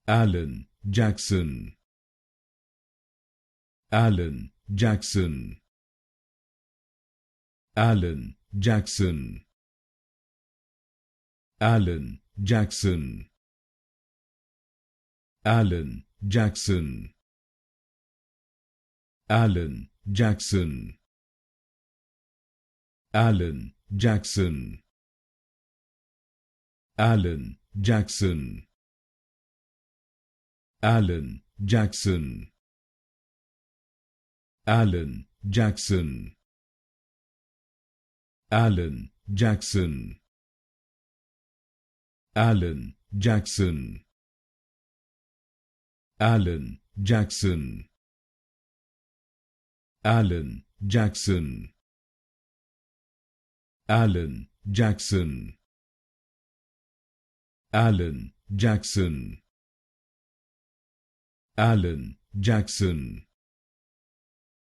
Alan Jackson, Alan Jackson, Alan Jackson, Alan Jackson, Alan Jackson, Alan Jackson, Alan Jackson, Alan Jackson, Alan Jackson, Alan Jackson, Alan Jackson, Alan Jackson, Alan Jackson, Alan Jackson, Alan Jackson, Alan Jackson, Alan Jackson,